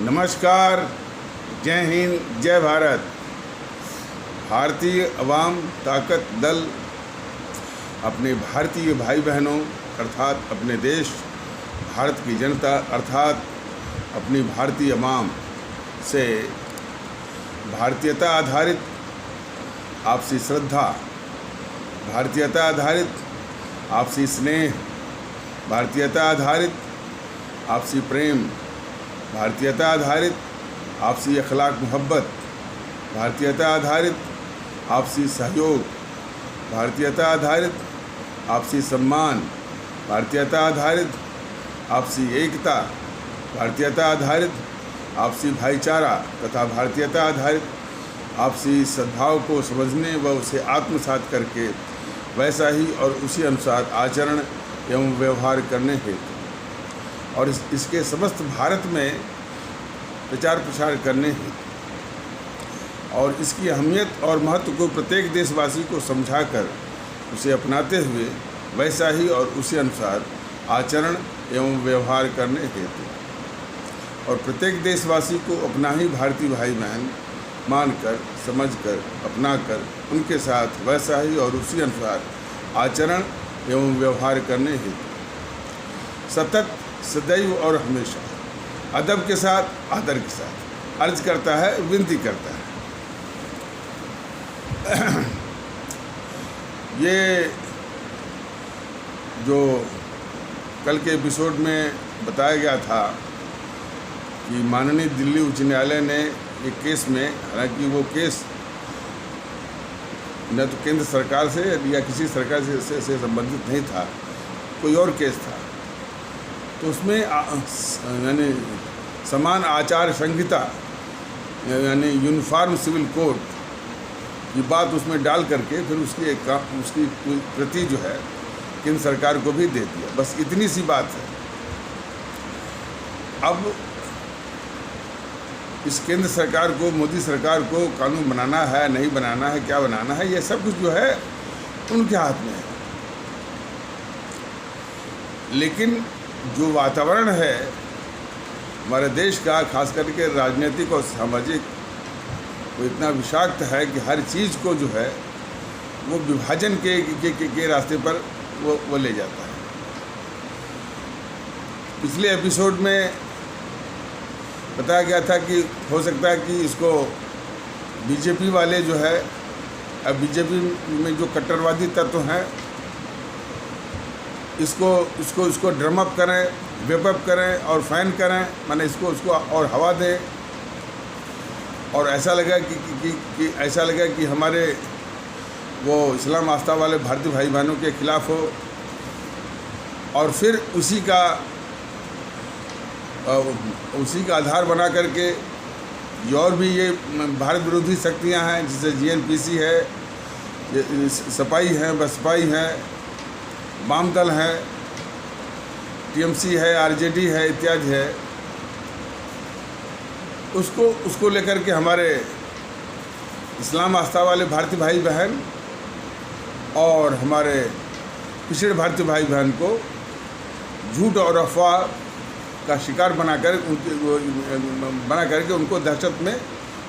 नमस्कार, जय हिंद, जय भारत। भारतीय अवाम ताकत दल अपने भारतीय भाई बहनों अर्थात अपने देश भारत की जनता अर्थात अपनी भारतीय अवाम से भारतीयता आधारित आपसी श्रद्धा, भारतीयता आधारित आपसी स्नेह, भारतीयता आधारित आपसी प्रेम, भारतीयता आधारित आपसी अखलाक मोहब्बत, भारतीयता आधारित आपसी सहयोग, भारतीयता आधारित आपसी सम्मान, भारतीयता आधारित आपसी एकता, भारतीयता आधारित आपसी भाईचारा तथा भारतीयता आधारित आपसी सद्भाव को समझने व उसे आत्मसात करके वैसा ही और उसी अनुसार आचरण एवं व्यवहार करने हेतु और इसके समस्त भारत में प्रचार प्रसार करने हेतु और इसकी अहमियत और महत्व को प्रत्येक देशवासी को समझाकर उसे अपनाते हुए वैसा ही और उसी अनुसार आचरण एवं व्यवहार करने हेतु और प्रत्येक देशवासी को अपना ही भारतीय भाई बहन मानकर, समझकर, अपनाकर उनके साथ वैसा ही और उसी अनुसार आचरण एवं व्यवहार करने हेतु सतत, सदैव और हमेशा अदब के साथ, आदर के साथ अर्ज करता है, विनती करता है। ये जो कल के एपिसोड में बताया गया था कि माननीय दिल्ली उच्च न्यायालय ने एक केस में, हालांकि वो केस न तो केंद्र सरकार से या किसी सरकार से संबंधित नहीं था, कोई और केस था, तो उसमें यानी समान आचार संहिता यानी यूनिफॉर्म सिविल कोड की बात उसमें डाल करके फिर उसकी प्रति जो है केंद्र सरकार को भी दे दिया। बस इतनी सी बात है। अब इस केंद्र सरकार को, मोदी सरकार को कानून बनाना है, नहीं बनाना है, क्या बनाना है, ये सब कुछ जो है उनके हाथ में है। लेकिन जो वातावरण है हमारे देश का, खास करके राजनीतिक और सामाजिक, वो इतना विषाक्त है कि हर चीज़ को जो है वो विभाजन के रास्ते पर वो ले जाता है। पिछले एपिसोड में बताया गया था कि हो सकता है कि इसको बीजेपी वाले जो है, अब बीजेपी में जो कट्टरवादी तत्व हैं, इसको ड्रम अप करें, वेप अप करें और फैन करें, माने इसको और हवा दें और ऐसा लगा कि हमारे वो इस्लाम आस्था वाले भारतीय भाई बहनों के खिलाफ हो और फिर उसी का आधार बना करके और भी ये भारत विरोधी शक्तियां हैं, जैसे जीएनपीसी है, सपाई है, बसपाई है, वाम दल है, टीएमसी है, आरजेडी है, इत्यादि है, उसको लेकर के हमारे इस्लाम आस्था वाले भारतीय भाई बहन और हमारे पिछड़े भारतीय भाई बहन को झूठ और अफवाह का शिकार बना करके उनको दहशत में,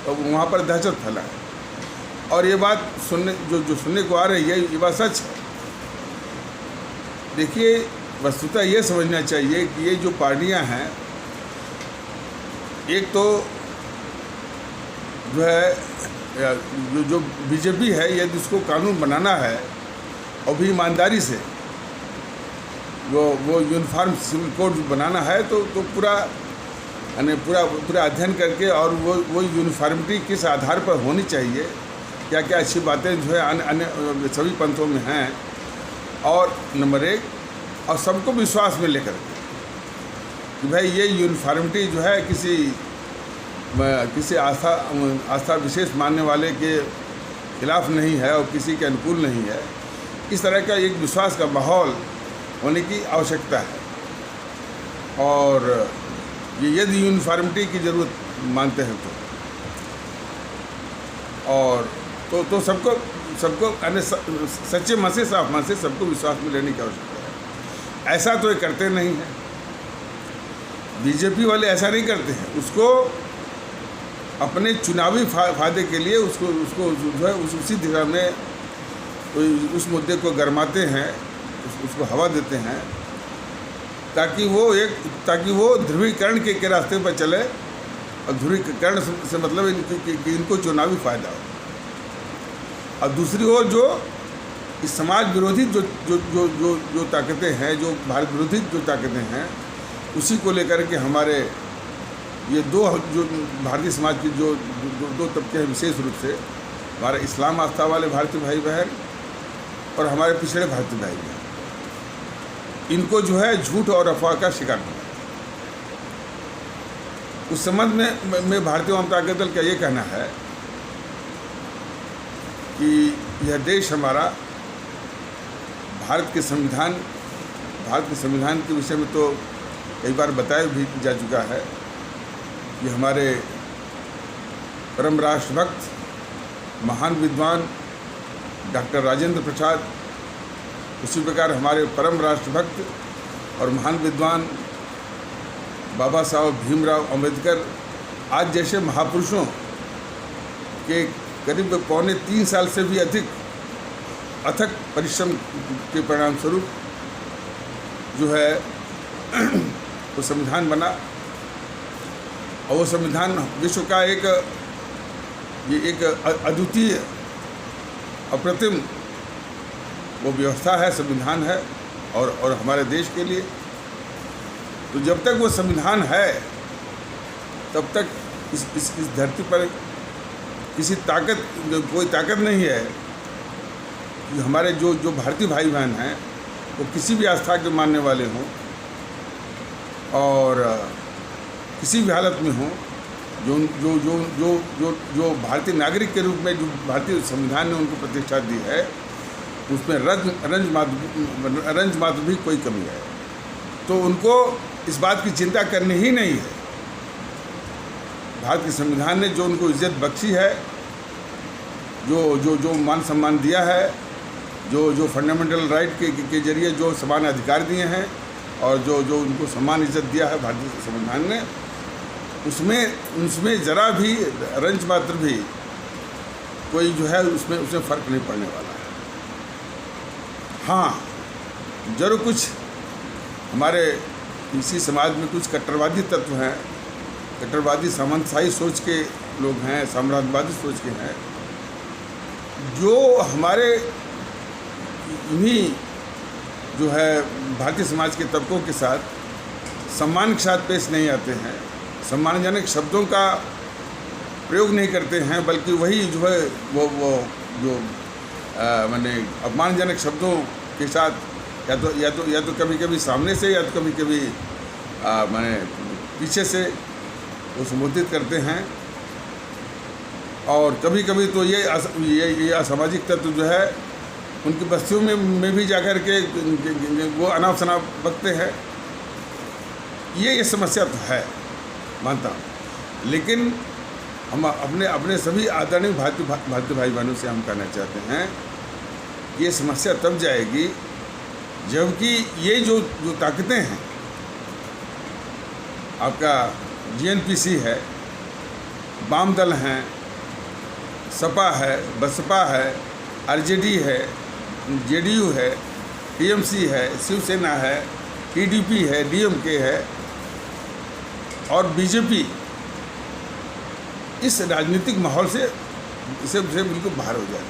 वहाँ पर दहशत फैला है। और ये बात सुनने को आ रही है, ये बात सच है। देखिए, वस्तुतः ये समझना चाहिए कि ये जो पार्टियां हैं, एक तो जो है जो बीजेपी है, यदि उसको कानून बनाना है और भी ईमानदारी से वो यूनिफॉर्म सिविल कोड बनाना है तो पूरा अध्ययन करके और वो यूनिफॉर्मिटी किस आधार पर होनी चाहिए, क्या क्या अच्छी बातें जो है अन्य सभी पंथों में हैं, और नंबर एक, और सबको विश्वास में लेकर के कि भाई ये यूनिफॉर्मिटी जो है किसी आस्था विशेष मानने वाले के खिलाफ नहीं है और किसी के अनुकूल नहीं है। इस तरह का एक विश्वास का माहौल होने की आवश्यकता है और ये यदि यूनिफॉर्मिटी की ज़रूरत मानते हैं तो सबको सच्चे मन से, साफ मन से सबको विश्वास में लेने की आवश्यकता है। ऐसा तो ये करते नहीं हैं। बीजेपी वाले ऐसा नहीं करते हैं, उसको अपने चुनावी फायदे के लिए उसको जो है उसी दिशा में उस मुद्दे को गरमाते हैं, उसको हवा देते हैं, ताकि वो ध्रुवीकरण के रास्ते पर चले। और ध्रुवीकरण से मतलब कि इनको चुनावी फायदा हो। और दूसरी ओर जो इस समाज विरोधी जो ताकतें हैं, जो भारत विरोधी जो ताकतें हैं, उसी को लेकर के हमारे ये जो भारतीय समाज की जो दो तबके हैं, विशेष रूप से हमारे इस्लाम आस्था वाले भारतीय भाई बहन और हमारे पिछड़े भारतीय भाई बहन, इनको जो है झूठ और अफवाह का शिकार बना। उस संबंध में भारतीय जनता दल का ये कहना है कि यह देश हमारा भारत के संविधान के विषय में तो कई बार बताया भी जा चुका है। ये हमारे परम राष्ट्रभक्त महान विद्वान डॉक्टर राजेंद्र प्रसाद, उसी प्रकार हमारे परम राष्ट्रभक्त और महान विद्वान बाबा साहब भीमराव अंबेडकर आज जैसे महापुरुषों के करीब 3.25 साल से भी अधिक अथक परिश्रम के परिणाम स्वरूप जो है वो संविधान बना। और वो संविधान विश्व का एक अद्वितीय अप्रतिम वो व्यवस्था है, संविधान है और हमारे देश के लिए। तो जब तक वो संविधान है तब तक इस धरती पर कोई ताकत नहीं है कि हमारे जो भारतीय भाई बहन हैं वो किसी भी आस्था के मानने वाले हों और किसी भी हालत में हों, जो भारतीय नागरिक के रूप में जो भारतीय संविधान ने उनको प्रतिष्ठा दी है, उसमें रंज मात्र भी कोई कमी है, तो उनको इस बात की चिंता करनी ही नहीं है। भारत के संविधान ने जो उनको इज्जत बख्शी है, जो मान सम्मान दिया है, जो फंडामेंटल राइट के जरिए जो समान अधिकार दिए हैं और जो उनको समान इज्जत दिया है भारतीय संविधान ने, उसमें ज़रा भी रंज मात्र भी कोई जो है उसमें फ़र्क नहीं पड़ने वाला है। हाँ, जरूर कुछ हमारे इसी समाज में कुछ कट्टरवादी तत्व हैं, कट्टरवादी सामंतशाही सोच के लोग हैं, साम्राज्यवादी सोच के हैं, जो हमारे इन्हीं जो है भारतीय समाज के तबकों के साथ सम्मान के साथ पेश नहीं आते हैं, सम्मानजनक शब्दों का प्रयोग नहीं करते हैं, बल्कि वही जो है वो जो माने अपमानजनक शब्दों के साथ या तो कभी कभी सामने से या तो कभी कभी माने पीछे से वो संबोधित करते हैं। और कभी कभी तो ये असामाजिक तत्व जो है उनकी बस्तियों में भी जाकर के वो अनाप शनाप बकते हैं। ये समस्या तो है, मानता हूँ, लेकिन हम अपने सभी आदरणीय भारतीय भाई बहनों से हम कहना चाहते हैं कि ये समस्या तब जाएगी जबकि ये जो ताकतें हैं, आपका GNPC है, वाम दल हैं, सपा है, बसपा है, RJD है, JDU है, TMC है, शिवसेना है, TDP है, DMK है और BJP इस राजनीतिक माहौल से इसे बिल्कुल बाहर हो जाए,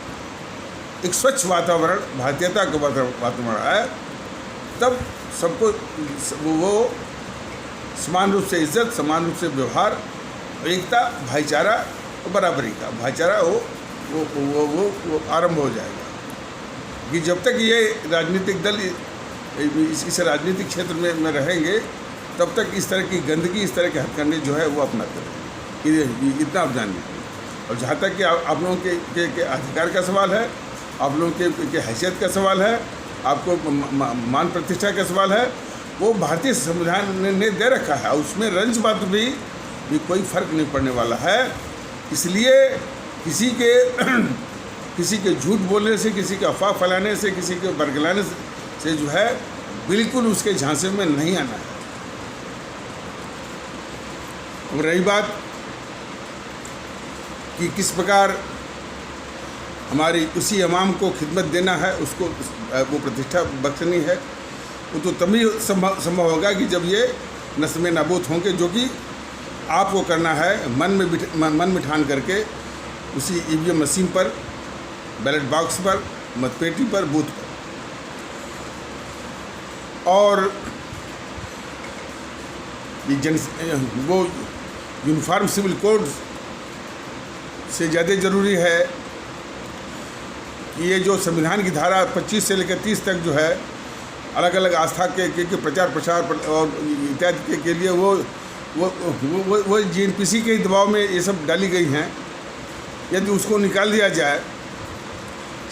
एक स्वच्छ वातावरण, भारतीयता का वातावरण है, तब सबको वो समान रूप से इज्जत, समान रूप से व्यवहार, एकता, भाईचारा और बराबरी का भाईचारा वो आरंभ हो जाएगा। कि जब तक ये राजनीतिक दल इस राजनीतिक क्षेत्र में रहेंगे, तब तक इस तरह की गंदगी, इस तरह के हथकंडे जो है वो अपनाते रहेंगे। इतना आप जान लीजिए। और जहाँ तक कि आप लोगों के अधिकार का सवाल है, आप लोगों के हैसियत का सवाल है, आपको मान प्रतिष्ठा का सवाल है, वो भारतीय संविधान ने दे रखा है, उसमें रंज मात्र भी कोई फर्क नहीं पड़ने वाला है। इसलिए किसी के झूठ बोलने से, किसी के अफवाह फैलाने से, किसी के बरगलाने से जो है बिल्कुल उसके झांसे में नहीं आना है। अब रही बात कि किस प्रकार हमारी उसी इमाम को खिदमत देना है, उसको वो प्रतिष्ठा बख्शनी है, वो तो तभी संभव होगा कि जब ये नस्म नाबूद होंगे, जो कि आपको करना है मन में ठान करके उसी ईवीएम मशीन पर, बैलेट बॉक्स पर, मतपेटी पर, बूथ पर। और ये वो यूनिफॉर्म सिविल कोड से ज़्यादा ज़रूरी है कि ये जो संविधान की धारा 25 से लेकर 30 तक जो है अलग अलग आस्था के प्रचार प्रसार और इत्यादि के लिए वो जीएनपीसी के दबाव में ये सब डाली गई हैं। यदि उसको निकाल दिया जाए,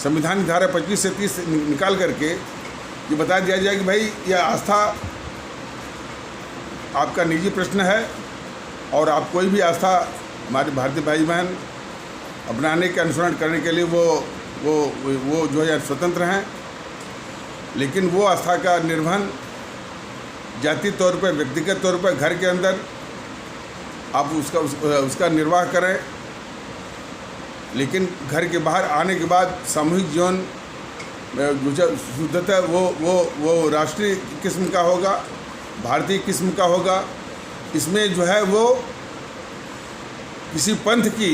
संविधान की धारा 25 से 30 निकाल करके ये बता दिया जाए कि भाई यह आस्था आपका निजी प्रश्न है और आप कोई भी आस्था हमारे भारतीय भाई बहन अपनाने के अनुसरण करने के लिए वो जो है स्वतंत्र हैं, लेकिन वो आस्था का निर्वहन जाति तौर पर, व्यक्तिगत तौर पर घर के अंदर आप उसका निर्वाह करें, लेकिन घर के बाहर आने के बाद सामूहिक जीवन शुद्धता वो राष्ट्रीय किस्म का होगा, भारतीय किस्म का होगा। इसमें जो है वो किसी पंथ की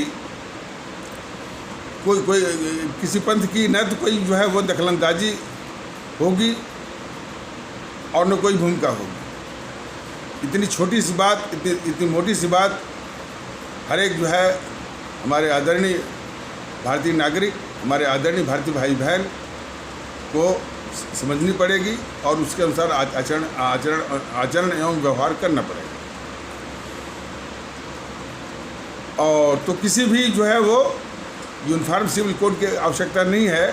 किसी पंथ की न तो कोई जो है वो दखलंदाजी होगी और न कोई भूमिका होगी। इतनी छोटी सी बात, इतनी मोटी सी बात हर एक जो है हमारे आदरणीय भारतीय नागरिक, हमारे आदरणीय भारतीय भाई बहन को समझनी पड़ेगी और उसके अनुसार आचरण एवं व्यवहार करना पड़ेगा। और तो किसी भी जो है वो यूनिफॉर्म सिविल कोड की आवश्यकता नहीं है।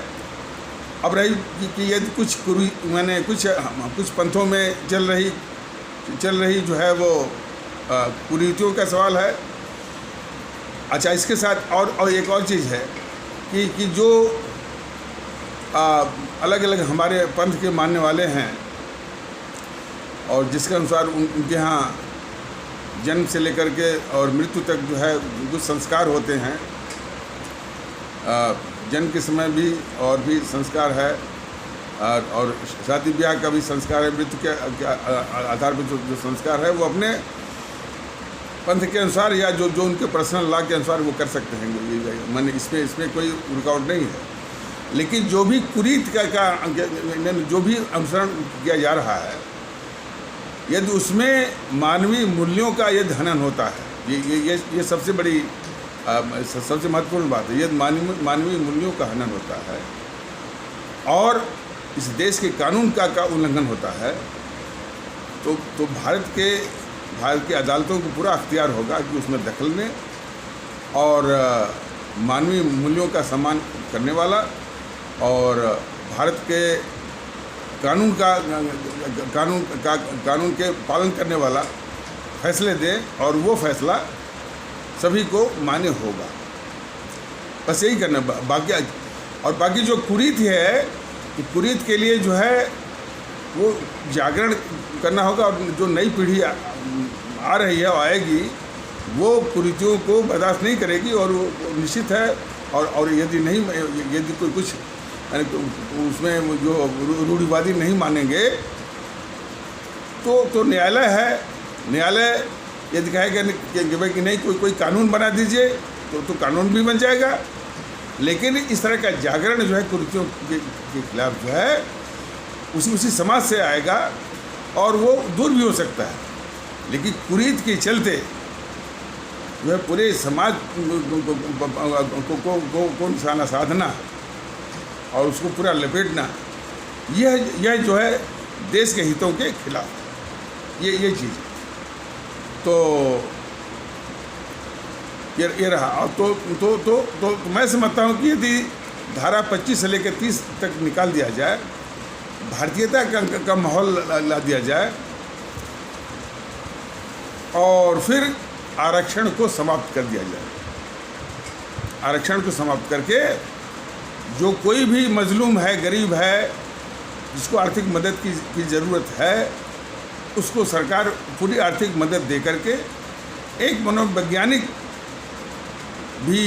अब रही कि यदि कुछ पंथों में चल रही जो है वो कुरीतियों का सवाल है। अच्छा, इसके साथ और एक और चीज़ है कि जो अलग अलग हमारे पंथ के मानने वाले हैं और जिसके अनुसार उनके यहाँ जन्म से लेकर के और मृत्यु तक जो है कुछ संस्कार होते हैं, जन्म के समय भी और भी संस्कार है और शादी ब्याह का भी संस्कार है, मृत्यु के आधार पर जो संस्कार है वो अपने पंथ के अनुसार या जो उनके पर्सनल लॉ के अनुसार वो कर सकते हैं। मैंने इसमें कोई रुकावट नहीं है। लेकिन जो भी कुरीत का जो भी अनुसरण किया जा रहा है, यदि उसमें मानवीय मूल्यों का यदि हनन होता है, ये सबसे बड़ी सबसे महत्वपूर्ण बात है। यदि मानवीय मूल्यों का हनन होता है और इस देश के कानून का उल्लंघन होता है, तो भारत की अदालतों को पूरा अख्तियार होगा कि उसमें दखल लें और मानवीय मूल्यों का सम्मान करने वाला और भारत के कानून के पालन करने वाला फैसले दे और वो फैसला सभी को मान्य होगा। बस यही करना। बाकी जो कुरीत है, तो कुरीत के लिए जो है वो जागरण करना होगा और जो नई पीढ़ी आ रही है और आएगी वो कुरीतियों को बर्दाश्त नहीं करेगी और वो निश्चित है। और यदि कोई कुछ उसमें जो रूढ़िवादी नहीं मानेंगे तो न्यायालय है। न्यायालय यदि कहेगा कि नहीं कोई कानून बना दीजिए तो कानून भी बन जाएगा। लेकिन इस तरह का जागरण जो है कुरीतियों के खिलाफ जो है उसी समाज से आएगा और वो दूर भी हो सकता है। लेकिन कुरीत के चलते जो है पूरे समाज को निशाना साधना और उसको पूरा लपेटना, यह जो है देश के हितों के खिलाफ ये चीज़। तो ये रहा। और तो मैं समझता हूँ कि यदि धारा 25 से लेकर 30 तक निकाल दिया जाए, भारतीयता का माहौल ला दिया जाए और फिर आरक्षण को समाप्त कर दिया जाए। आरक्षण को समाप्त करके जो कोई भी मजलूम है, गरीब है, जिसको आर्थिक मदद की ज़रूरत है, उसको सरकार पूरी आर्थिक मदद दे करके एक मनोवैज्ञानिक भी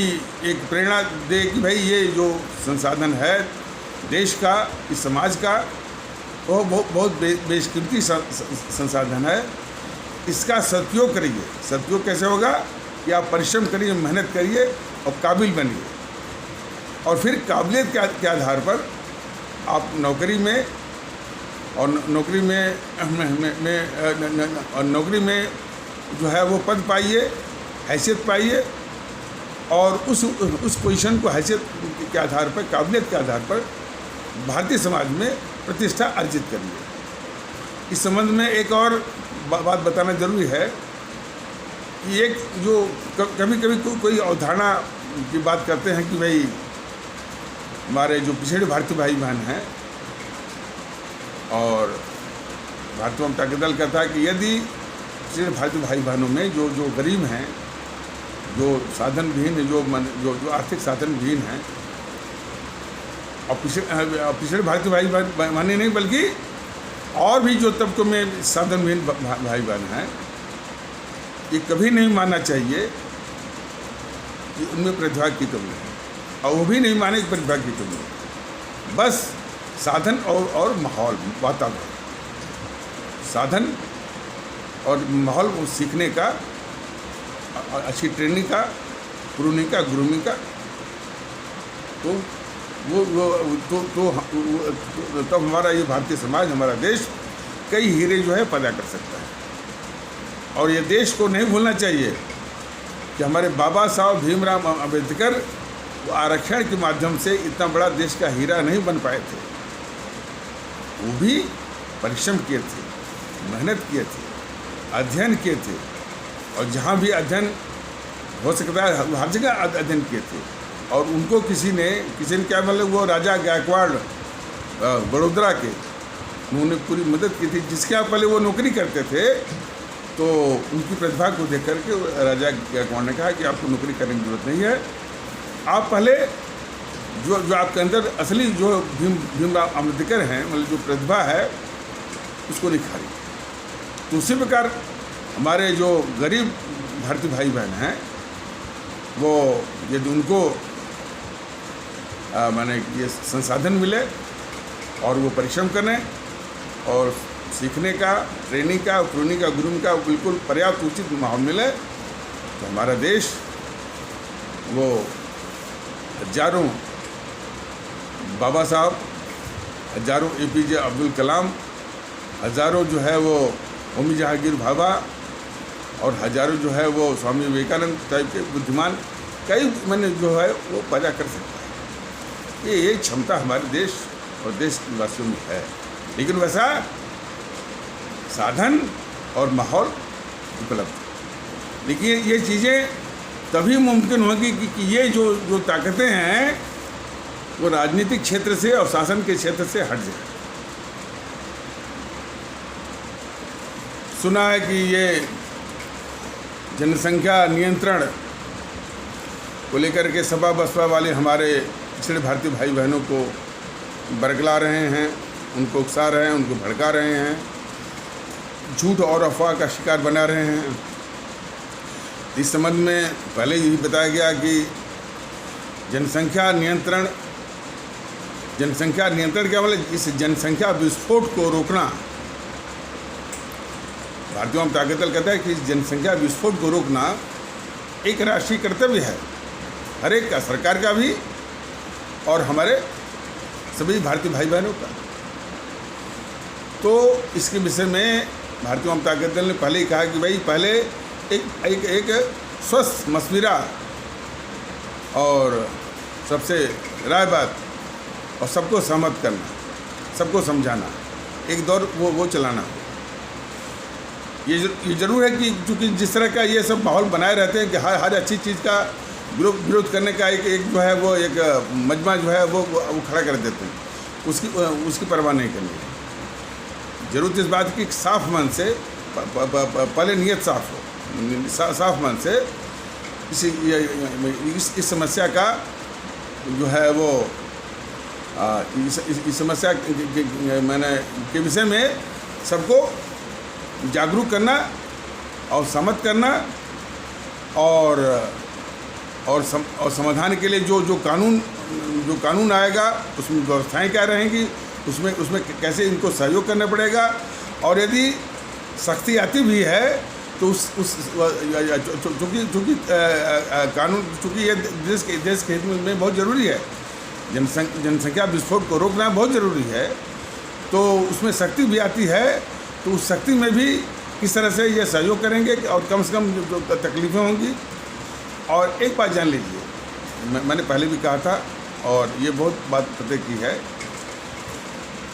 एक प्रेरणा दे कि भाई ये जो संसाधन है देश का, इस समाज का, वो बहुत बेशकीमती संसाधन है। इसका सदुपयोग करिए। सदुपयोग कैसे होगा कि आप परिश्रम करिए, मेहनत करिए और काबिल बनिए, और फिर काबिलियत के आधार पर आप नौकरी में और नौकरी में जो है वो पद पाइए, हैसियत पाइए, और उस पोजीशन को हैसियत के आधार पर, काबिलियत के आधार पर भारतीय समाज में प्रतिष्ठा अर्जित करिए। इस संबंध में एक और बात बताना जरूरी है कि एक जो कभी कभी कोई अवधारणा की बात करते हैं कि भाई हमारे जो पिछड़े भारतीय भाई बहन हैं, और भारतीय जनता दल कहता है कि यदि पिछड़े भारतीय भाई बहनों में जो गरीब हैं, जो साधन विहीन, जो आर्थिक साधन विहीन हैं, और पिछड़े भारतीय भाई बहन नहीं बल्कि और भी जो तबकों में साधन विहीन भाई बहन हैं, ये कभी नहीं मानना चाहिए कि उनमें प्रतिभा की कमी है, और वो भी नहीं माने कि प्रतिभा की कमी है। बस साधन और माहौल, वातावरण, साधन और माहौल सीखने का, अच्छी ट्रेनिंग का, प्रूनिंग का, ग्रूमिंग का, तो तो हमारा ये भारतीय समाज, हमारा देश कई हीरे जो है पैदा कर सकता है। और ये देश को नहीं भूलना चाहिए कि हमारे बाबा साहब भीमराव अम्बेडकर आरक्षण के माध्यम से इतना बड़ा देश का हीरा नहीं बन पाए थे। वो भी परिश्रम किए थे, मेहनत किए थे, अध्ययन किए थे, और जहाँ भी अध्ययन हो सकता है हर जगह अध्ययन किए थे। और उनको किसी ने क्या, मतलब वो राजा गायकवाड़ बड़ौदा के, उन्होंने पूरी मदद की थी। जिसके यहाँ पहले वो नौकरी करते थे, तो उनकी प्रतिभा को देख करके राजा गायकवाड़ ने कहा कि आपको नौकरी करने की जरूरत नहीं है, आप पहले जो आपके अंदर असली जो भीमराव अम्बेडकर हैं, मतलब जो प्रतिभा है, उसको निखारिए। तो उसी प्रकार हमारे जो गरीब भारतीय भाई बहन हैं, वो यदि उनको माने ये संसाधन मिले और वो परिश्रम करें और सीखने का, ट्रेनिंग का, प्रूनिंग का, ग्रूमिंग का बिल्कुल पर्याप्त उचित माहौल मिले, तो हमारा देश वो हजारों बाबा साहब, हजारों APJ अब्दुल कलाम, हजारों जो है वो होमी जहांगीर भाभा, और हजारों जो है वो स्वामी विवेकानंद टाइप के बुद्धिमान कई मैंने जो है वो पैदा कर सकता है। ये क्षमता हमारे देश और देश के वासियों में है, लेकिन वैसा साधन और माहौल उपलब्ध। लेकिन ये चीज़ें तभी मुमकिन होगी कि ये जो ताकतें हैं वो राजनीतिक क्षेत्र से और शासन के क्षेत्र से हट जाए। सुना है कि ये जनसंख्या नियंत्रण को लेकर के सपा बसपा वाले हमारे पिछड़े भारतीय भाई बहनों को बरगला रहे हैं, उनको उकसा रहे हैं, उनको भड़का रहे हैं, झूठ और अफवाह का शिकार बना रहे हैं। इस संबंध में पहले यही बताया गया कि जनसंख्या नियंत्रण क्या मतलब, इस जनसंख्या विस्फोट को रोकना। भारतीय जनता दल कहता है कि इस जनसंख्या विस्फोट को रोकना एक राष्ट्रीय कर्तव्य है, हर एक का, सरकार का भी और हमारे सभी भारतीय भाई बहनों का। तो इसके विषय में भारतीय जनता दल ने पहले ही कहा कि भाई पहले एक स्वस्थ मशविरा और सबसे राय बात और सबको सहमत करना, सबको समझाना, एक दौर वो चलाना। ये जरूर है कि चूँकि जिस तरह का ये सब माहौल बनाए रहते हैं कि हर अच्छी चीज़ का विरोध करने का एक जो है वो एक मजमा जो है वो खड़ा कर देते हैं, उसकी परवाह नहीं करनी है। जरूरत इस बात की साफ मन से पहले नियत साफ हो, साफ मन से इस समस्या का जो है वो इस समस्या के विषय में सबको जागरूक करना और सहमत करना और समाधान के लिए जो कानून आएगा उसमें व्यवस्थाएं क्या रहेंगी, उसमें कैसे इनको सहयोग करना पड़ेगा। और यदि सख्ती आती भी है तो चूँकि कानून चूँकि ये देश के हित में बहुत ज़रूरी है, जनसंख्या विस्फोट को रोकना बहुत ज़रूरी है, तो उसमें सख्ती भी आती है। तो उस सख्ती में भी किस तरह से ये सहयोग करेंगे और कम से कम जो तकलीफ़ें होंगी। और एक बात जान लीजिए, मैंने पहले भी कहा था और ये बहुत बात पते की है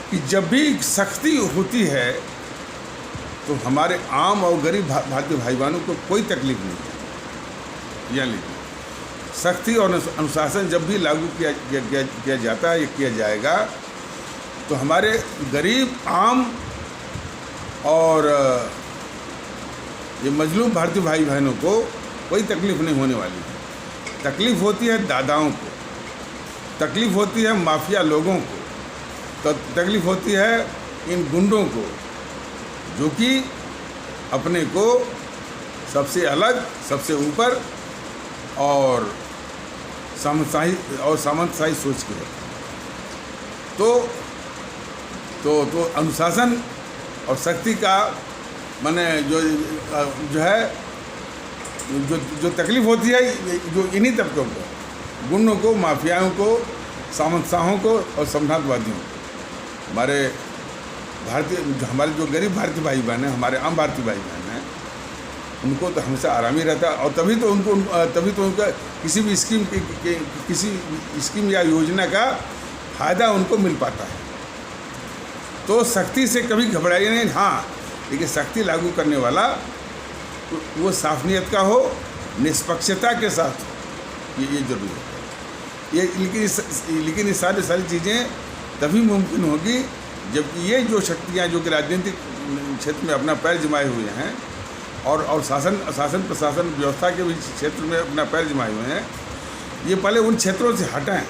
कि जब भी सख्ती होती है तो हमारे आम और गरीब भारतीय भाई बहनों को कोई तकलीफ नहीं है। जान लीजिए, सख्ती और अनुशासन जब भी लागू किया जाता है या किया जाएगा तो हमारे गरीब, आम और ये मजलूम भारतीय भाई बहनों को कोई तकलीफ़ नहीं होने वाली है। तकलीफ़ होती है दादाओं को, तकलीफ़ होती है माफिया लोगों को, तो तकलीफ़ होती है इन गुंडों को जो कि अपने को सबसे अलग, सबसे ऊपर और सामंतशाही सोच के है। तो अनुशासन और शक्ति का माने जो है जो तकलीफ़ होती है जो इन्हीं तबकों को, गुंडों को, माफियाओं को, सामंतशाहों को और साम्राज्यवादियों को। हमारे जो गरीब भारतीय भाई बहन हैं, हमारे आम भारतीय भाई बहन हैं, उनको तो हमेशा आराम ही रहता है। और तभी तो उनका किसी भी स्कीम या योजना का फ़ायदा उनको मिल पाता है। तो सख्ती से कभी घबराइए नहीं। हाँ, लेकिन सख्ती लागू करने वाला वो साफ नियत का हो, निष्पक्षता के साथ हो, ये जरूरी है। लेकिन ये सारी चीज़ें तभी मुमकिन होगी जबकि ये जो शक्तियाँ जो कि राजनीतिक क्षेत्र में अपना पैर जमाए हुए हैं और शासन प्रशासन व्यवस्था के भी क्षेत्र में अपना पैर जमाए हुए हैं, ये पहले उन क्षेत्रों से हटें,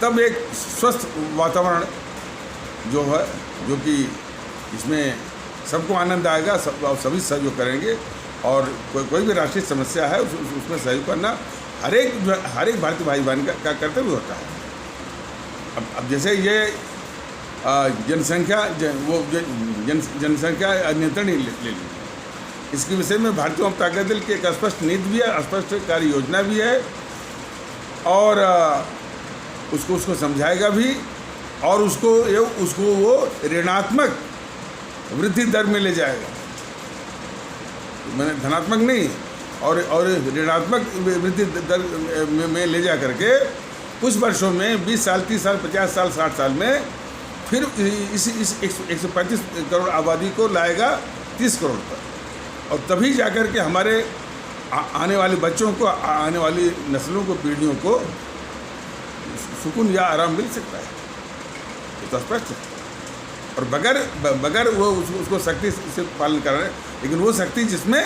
तब एक स्वस्थ वातावरण जो है, जो कि इसमें सबको आनंद आएगा, सभी सहयोग करेंगे। और कोई भी राष्ट्रीय समस्या है उसमें सहयोग करना हर एक भारतीय भाई बहन का कर्तव्य होता है। अब जैसे ये जनसंख्या नियंत्रण ले लीजिए, इसके विषय में भारतीय जनता दल की एक स्पष्ट नीति भी है, स्पष्ट कार्य योजना भी है, और उसको समझाएगा भी, और उसको वो ऋणात्मक वृद्धि दर में ले जाएगा, मैंने धनात्मक नहीं, और ऋणात्मक वृद्धि दर में ले जा करके कुछ वर्षों में 20 साल, 30 साल, 50 साल, 60 साल में फिर इस 135 करोड़ आबादी को लाएगा 30 करोड़ पर। और तभी जाकर के हमारे आने वाले बच्चों को, आने वाली नस्लों को, पीढ़ियों को सुकून या आराम मिल सकता है। तो स्पष्ट है। और बगैर वो उसको सख्ती से पालन कर रहे हैं, लेकिन वो सख्ती जिसमें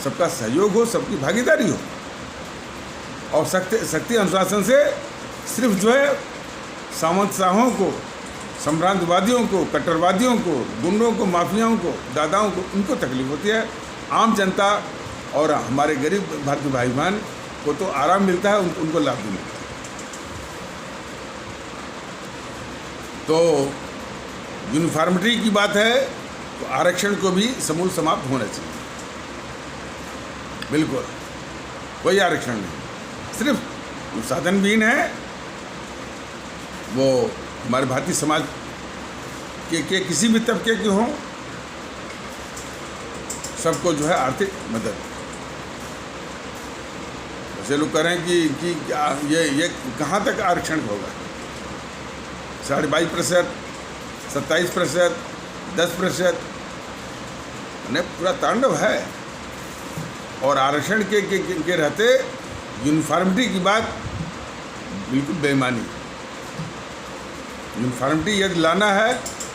सबका सहयोग हो, सबकी भागीदारी हो। और शक्ति अनुशासन से सिर्फ जो है सामंतशाहों को, साम्राज्यवादियों को, कट्टरवादियों को, गुंडों को, माफियाओं को, दादाओं को, उनको तकलीफ होती है। आम जनता और हमारे गरीब भारतीय भाई बहन को तो आराम मिलता है, उनको लाभ भी मिलता है। तो यूनिफॉर्मिटी की बात है तो आरक्षण को भी समूल समाप्त होना चाहिए। बिल्कुल कोई आरक्षण नहीं, सिर्फ जो साधनविहीन है वो हमारे भारतीय समाज के किसी भी तबके के हों, सबको जो है आर्थिक मदद। ऐसे लोग कह रहे हैं कि ये कहाँ तक आरक्षण होगा? 22.5%, 27%, 10%, पूरा तांडव है। और आरक्षण के रहते यूनिफॉर्मिटी की बात बिल्कुल बेईमानी। यूनिफॉर्मिटी यदि लाना है,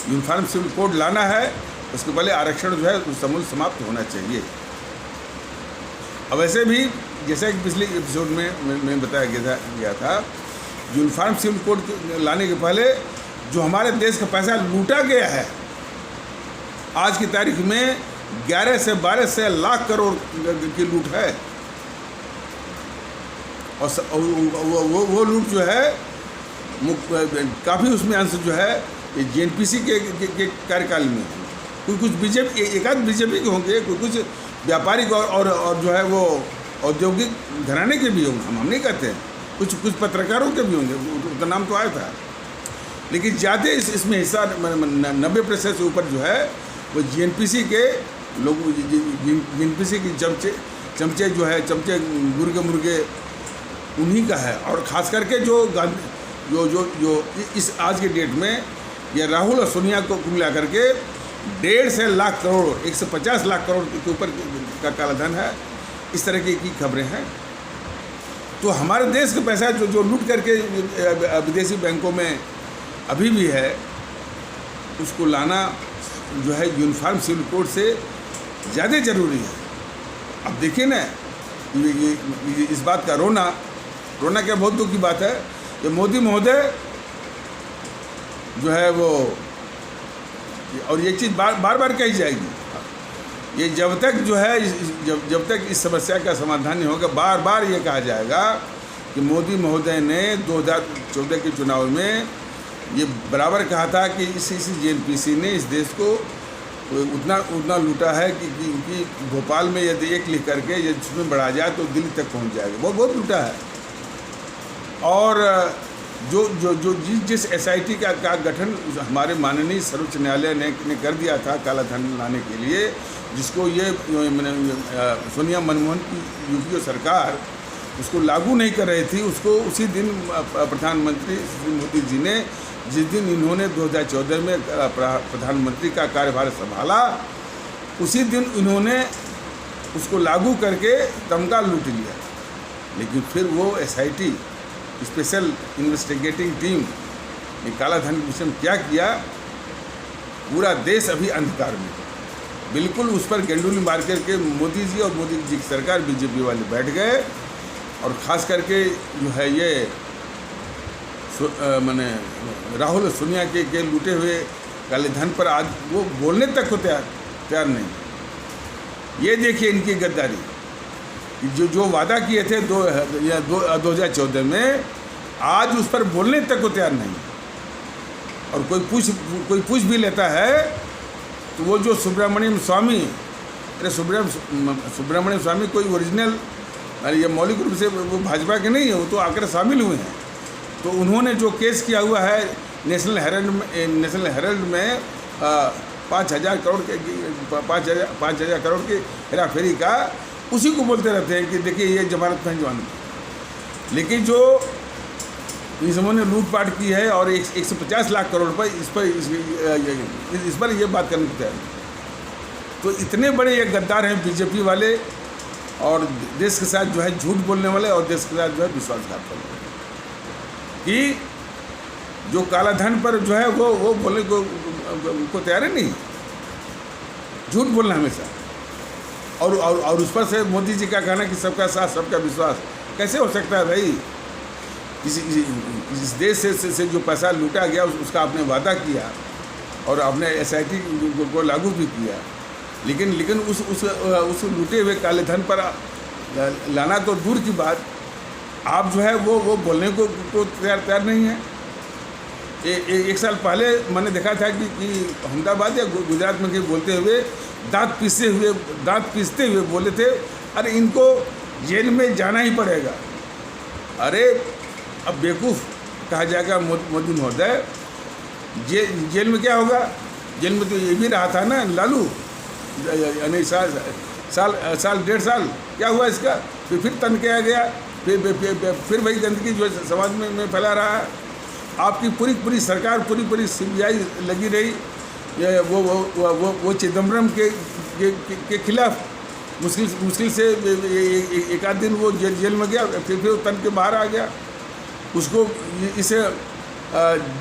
यूनिफॉर्म सिविल कोड लाना है, उसके पहले आरक्षण जो है समूल समाप्त होना चाहिए। अब ऐसे भी जैसा कि पिछले एपिसोड में बताया गया था, यूनिफॉर्म सिविल कोड लाने के पहले जो हमारे देश का पैसा लूटा गया है, आज की तारीख में 11 से 12 से लाख करोड़ की लूट है। और वो लूट जो है काफ़ी उसमें अंश जो है जेएनपीसी के कार्यकाल में है। कुछ बीजेपी, एकाध बीजेपी के होंगे, कुछ व्यापारिक और जो है वो औद्योगिक घराने के भी होंगे, हम नहीं कहते हैं, कुछ पत्रकारों के भी होंगे, उनका नाम तो आया था। लेकिन ज़्यादा इसमें हिस्सा 90% से ऊपर जो है वो जेएनपीसी के लोग, जेएनपीसी की चमचे जो है, चमचे मुर्गे उन्हीं का है। और ख़ास करके जो इस आज के डेट में ये राहुल और सोनिया को मिला करके 1.5 से लाख करोड़, 150 लाख करोड़ के ऊपर का काला धन है। इस तरह की खबरें हैं। तो हमारे देश का पैसा जो लूट करके विदेशी बैंकों में अभी भी है, उसको लाना जो है यूनिफॉर्म सिविल कोड से ज़्यादा ज़रूरी है। अब देखिए ना, ये इस बात का रोना क्या बहुत दुख की बात है कि मोदी महोदय जो है वो, और ये चीज़ बार कही जाएगी, ये जब तक जो है जब तक इस समस्या का समाधान नहीं होगा, बार ये कहा जाएगा कि मोदी महोदय ने 2014 के चुनाव में ये बराबर कहा था कि इसी जेएनपीसी ने इस देश को उतना लूटा है कि भोपाल में यदि एक लिख करके ये उसमें बढ़ा जाए तो दिल्ली तक पहुंच जाएगा। बहुत लूटा है। और जिस एसआईटी का गठन हमारे माननीय सर्वोच्च न्यायालय ने कर दिया था काला धन लाने के लिए, जिसको ये सोनिया मनमोहन की यूपीए सरकार उसको लागू नहीं कर रही थी, उसको उसी दिन प्रधानमंत्री श्री मोदी जी ने, जिस दिन इन्होंने 2014 में प्रधानमंत्री का कार्यभार संभाला, उसी दिन इन्होंने उसको लागू करके तमगा लूट लिया। लेकिन फिर वो एसआईटी, स्पेशल इन्वेस्टिगेटिंग टीम ने काला धन के विषय में क्या किया, पूरा देश अभी अंधकार में। बिल्कुल उस पर गेंडुली मार करके मोदी जी और मोदी जी की सरकार, बीजेपी वाले बैठ गए। और ख़ास करके जो है ये मैंने राहुल और सोनिया के लूटे हुए काले धन पर आज वो बोलने तक को तैयार नहीं। ये देखिए इनकी गद्दारी, जो वादा किए थे 2014 में, आज उस पर बोलने तक को तैयार नहीं। और कोई पूछ भी लेता है तो वो जो सुब्रमण्यम स्वामी, अरे सुब्रमण्यम स्वामी कोई ओरिजिनल, अरे ये मौलिक रूप से वो भाजपा के नहीं है, वो तो आकर शामिल हुए हैं। तो उन्होंने जो केस किया हुआ है नेशनल हेराल्ड में 5,000 करोड़ के 5,000 करोड़ की हेराफेरी का, उसी को बोलते रहते हैं कि देखिए ये जमानत नहीं जमानत। लेकिन जो इन समूह ने लूटपाट की है और 150 लाख करोड़ पर इस पर ये बात करने को तैयार है। तो इतने बड़े ये गद्दार हैं बीजेपी वाले, और देश के साथ जो है झूठ बोलने वाले, और देश के साथ जो है विश्वासघात करने वाले, कि जो काला धन पर जो है वो बोलने को तैयार ही नहीं, झूठ बोलना हमेशा। और उस पर से मोदी जी का कहना कि सबका साथ सबका विश्वास, कैसे हो सकता है भाई? इस देश से जो पैसा लूटा गया उसका आपने वादा किया और आपने एसआईटी को लागू भी किया, लेकिन उस लूटे हुए काले धन पर लाना तो दूर की बात, आप जो है वो बोलने को तैयार नहीं है। एक साल पहले मैंने देखा था कि अहमदाबाद या गुजरात में बोलते हुए दांत पीसते हुए बोले थे, अरे इनको जेल में जाना ही पड़ेगा। अरे अब बेवकूफ़ कहा जाएगा मोदी महोदय, जेल में क्या होगा? जेल में तो ये भी रहा था ना लालू, यानी साल 1.5 साल, क्या हुआ इसका? फिर तन किया गया, फिर वही गंदगी जो समाज में फैला रहा है। आपकी पूरी सरकार, पूरी सीबीआई लगी रही वो चिदम्बरम के खिलाफ। मुश्किल से एक आध दिन वो जेल में गया, फिर तन के बाहर आ गया। उसको इसे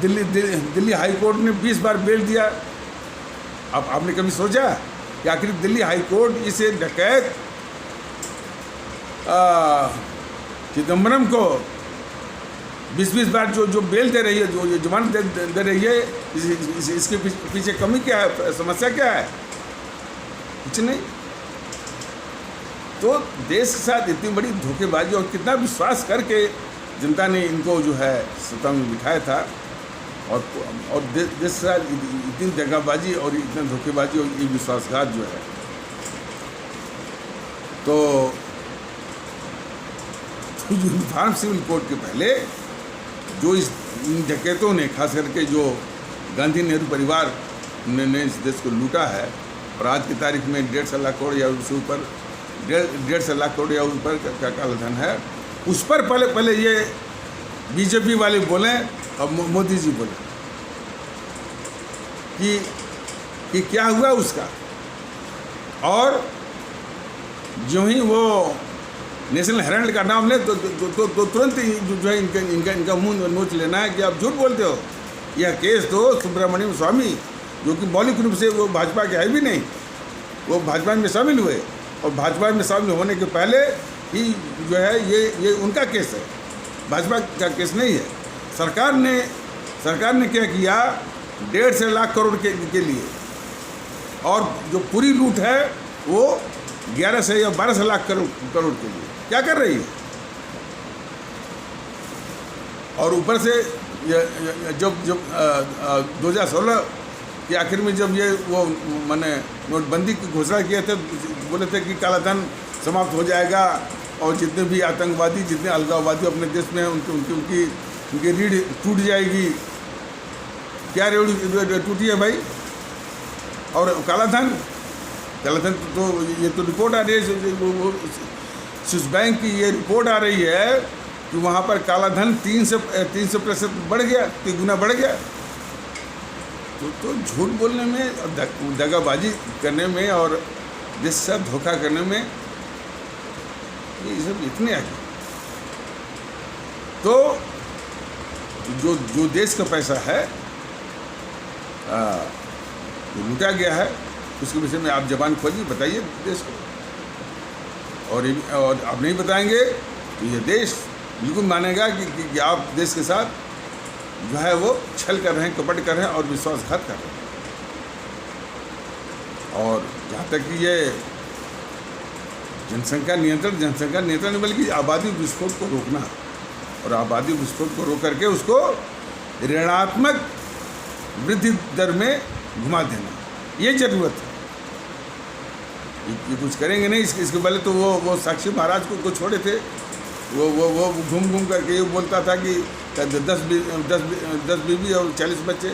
दिल्ली हाई कोर्ट ने 20 बार बेल दिया। अब आपने कभी सोचा कि आखिर दिल्ली हाई कोर्ट इसे डकैत चिदम्बरम को 20 बार जो बेल दे रही है, जो जमानत दे रही है, इसके पीछे कमी क्या है, समस्या क्या है? कुछ नहीं। तो देश के साथ इतनी बड़ी धोखेबाजी और कितना विश्वास करके जनता ने इनको जो है सत्ता में बिठाया था, और देश के साथ इतनी दगाबाजी और इतना धोखेबाजी और ये विश्वासघात जो है, तो यूनिफॉर्म सिविल कोड के पहले जो इन डकैतों ने, खास करके जो गांधी नेहरू परिवार ने इस देश को लूटा है, और आज की तारीख में 1.5 लाख करोड़ या उससे ऊपर 1.5 लाख करोड़ या ऊपर का काला धन है, उस पर पहले ये बीजेपी वाले बोले और मोदी जी बोले कि क्या हुआ उसका। और जो ही वो नेशनल हेराल्ड का नाम ले तो तुरंत जो है इनका मुंह नोच लेना है कि आप झूठ बोलते हो। यह केस तो सुब्रमण्यम स्वामी, जो कि मौलिक रूप से वो भाजपा के है भी नहीं, वो भाजपा में शामिल हुए, और भाजपा में शामिल होने के पहले ही जो है ये उनका केस है, भाजपा का केस नहीं है। सरकार ने क्या किया, 1.5 लाख करोड़ के लिए, और जो पूरी लूट है वो 11 से या 12 लाख करोड़ के लिए क्या कर रही है। और ऊपर से जब 2016 के आखिर में जब ये वो मैंने नोटबंदी की घोषणा किए थे, बोले थे कि काला धन समाप्त हो जाएगा, और जितने भी आतंकवादी, जितने अलगाववादी अपने देश में हैं उनकी रीढ़ टूट जाएगी। क्या रीढ़ टूटी है भाई? और काला धन तो ये तो रिपोर्ट आ रही है, स्विस बैंक की ये रिपोर्ट आ रही है कि वहाँ पर काला धन 300% बढ़ गया, 3 गुना बढ़ गया। तो झूठ बोलने में, दगाबाजी करने में और देश के साथ धोखा करने में ये सब इतने आगे। तो जो देश का पैसा है जो लूटा गया है, उसके विषय में आप जबान खोलिए, बताइए देश को। और आप नहीं बताएंगे तो ये देश बिल्कुल मानेगा कि आप देश के साथ जो है वो छल कर रहे हैं, कपट कर रहे हैं और विश्वासघात कर रहे हैं। और जहाँ तक कि ये जनसंख्या नियंत्रण नहीं, बल्कि आबादी विस्फोट को रोकना, और आबादी विस्फोट को रोक करके उसको ऋणात्मक वृद्धि दर में घुमा देना, ये जरूरत है। ये कुछ करेंगे नहीं। इसके पहले तो वो साक्षी महाराज को छोड़े थे, वो घूम करके ये बोलता था कि 10 बीवी और 40 बच्चे,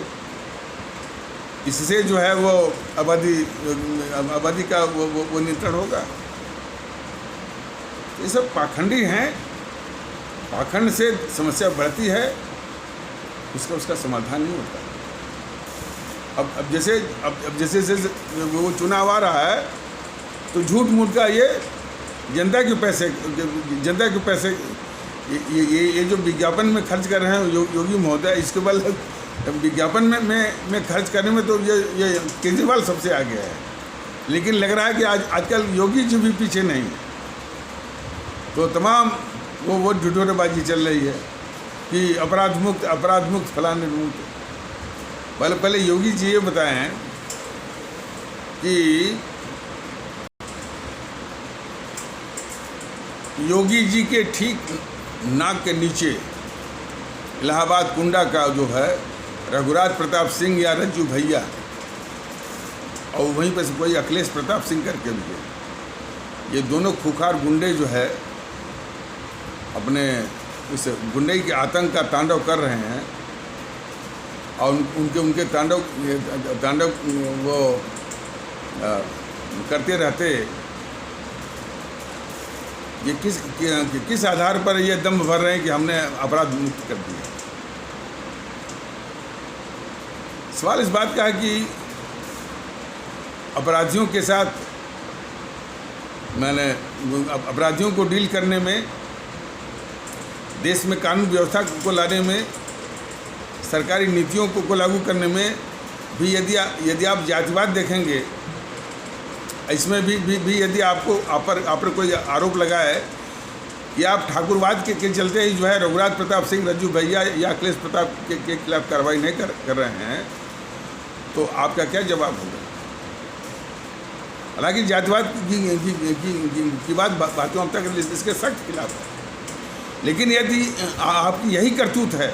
इससे जो है वो आबादी का वो नियंत्रण होगा। ये सब पाखंडी हैं। पाखंड से समस्या बढ़ती है, उसका समाधान नहीं होता। अब जैसे वो चुनाव आ रहा है, तो झूठ मूठ का ये जनता के पैसे ये जो विज्ञापन में खर्च कर रहे हैं योगी महोदय, इसके बाद विज्ञापन में खर्च करने में तो ये केजरीवाल सबसे आगे है। लेकिन लग रहा है कि आजकल योगी जी भी पीछे नहीं। तो तमाम वो ढिढोरेबाजी चल रही है कि अपराध मुक्त फलाने मुक्त। पहले योगी जी ये बताएं कि योगी जी के ठीक नाक के नीचे इलाहाबाद कुंडा का जो है रघुराज प्रताप सिंह या रज्जू भैया, और वहीं पर से कोई अखिलेश प्रताप सिंह करके भी है, ये दोनों खुखार गुंडे जो है अपने उस गुंडे के आतंक का तांडव कर रहे हैं। और उनके तांडव वो करते रहते। ये किस आधार पर ये दम भर रहे हैं कि हमने अपराध मुक्त कर दिया। सवाल इस बात का है कि अपराधियों के साथ अपराधियों को डील करने में, देश में कानून व्यवस्था को लाने में, सरकारी नीतियों को लागू करने में भी यदि आप जातिवाद देखेंगे, इसमें भी यदि आप पर कोई आरोप लगा है कि आप ठाकुरवाद के चलते ही जो है रघुराज प्रताप सिंह, रज्जू भैया या अखिलेश प्रताप के खिलाफ कार्रवाई नहीं कर रहे हैं, तो आपका क्या जवाब होगा? हालांकि जातिवाद की बातों अब तक इसके सख्त खिलाफ है, लेकिन यदि आपकी यही करतूत है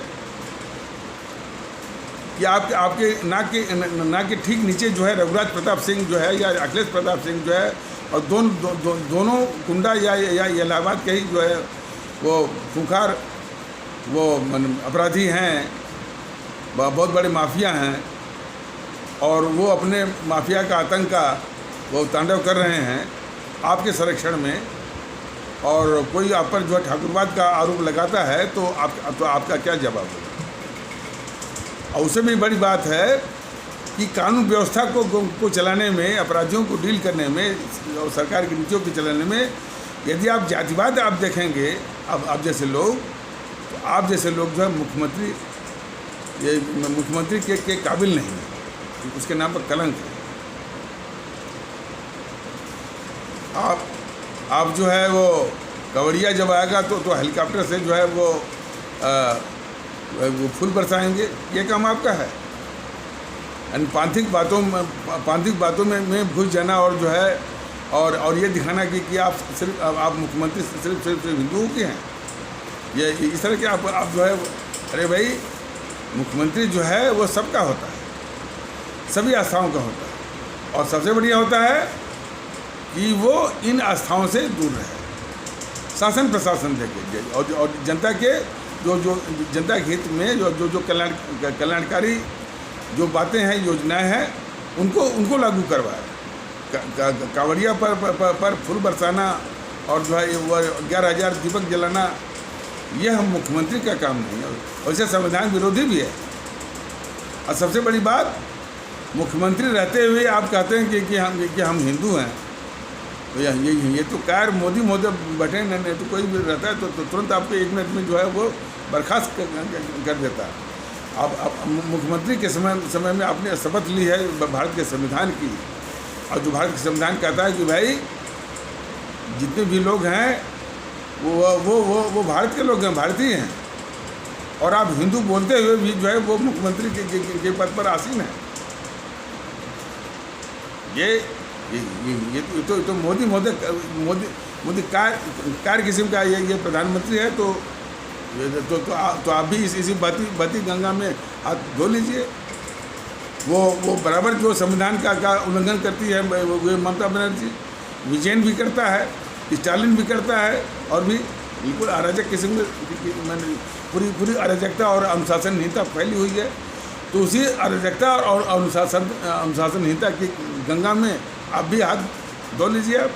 कि आपके नाक के ठीक नीचे जो है रघुराज प्रताप सिंह जो है या अखिलेश प्रताप सिंह जो है, और दोनों कुंडा या इलाहाबाद के ही जो है वो खूंखार वो अपराधी हैं, बहुत बड़े माफिया हैं, और वो अपने माफिया का आतंक का वो तांडव कर रहे हैं आपके संरक्षण में, और कोई आप पर जो है ठाकुरवाद का आरोप लगाता है तो आपका क्या जवाब होगा? और उससे भी बड़ी बात है कि कानून व्यवस्था को चलाने में, अपराधियों को डील करने में और सरकार की नीतियों को चलाने में यदि आप जातिवाद आप देखेंगे, अब आप जैसे लोग, तो आप जैसे लोग जो है मुख्यमंत्री के काबिल नहीं है, उसके नाम पर कलंक है। आप जो है वो कवड़िया जब आएगा तो हेलीकॉप्टर से जो है वो फूल बरसाएंगे, ये काम आपका है। यानी पांथिक बातों में घुस जाना और जो है और ये दिखाना कि आप मुख्यमंत्री सिर्फ हिंदुओं के हैं, ये इस तरह के आप जो है, अरे भाई मुख्यमंत्री जो है वो सबका होता है, सभी आस्थाओं का होता है, और सबसे बढ़िया होता है कि वो इन आस्थाओं से दूर रहे, शासन प्रशासन देखे और जनता के जो जनता के हित में जो कल्याणकारी जो बातें हैं, योजनाएं हैं, उनको लागू करवाए। कांवड़िया पर फूल बरसाना और जो है वो 11,000 दीपक जलाना, यह हम मुख्यमंत्री का काम नहीं है, और इसे संविधान विरोधी भी है। और सबसे बड़ी बात, मुख्यमंत्री रहते हुए आप कहते हैं कि हम हिंदू हैं, तो ये तो कार मोदी बैठे नहीं तो कोई भी रहता है तो तुरंत आपको 1 मिनट में जो है वो बर्खास्त कर देता है। अब मुख्यमंत्री के समय में आपने शपथ ली है भारत के संविधान की, और जो भारत का संविधान कहता है कि भाई जितने भी लोग हैं वो भारत के लोग हैं, भारतीय हैं, और आप हिंदू बोलते हुए भी जो है वो मुख्यमंत्री के पद पर आसीन है। ये तो मोदी कार किस्म का ये प्रधानमंत्री है, तो आप भी इसी बती गंगा में हाथ धो लीजिए। वो बराबर जो संविधान का उल्लंघन करती है वो ममता बनर्जी, विजयन भी करता है, स्टालिन भी करता है, और भी बिल्कुल अराजक किस्म की पूरी अराजकता और अनुशासनहीनता फैली हुई है। तो उसी अराजकता और अनुशासनहीनता की गंगा में आप भी हाथ धो लीजिए आप।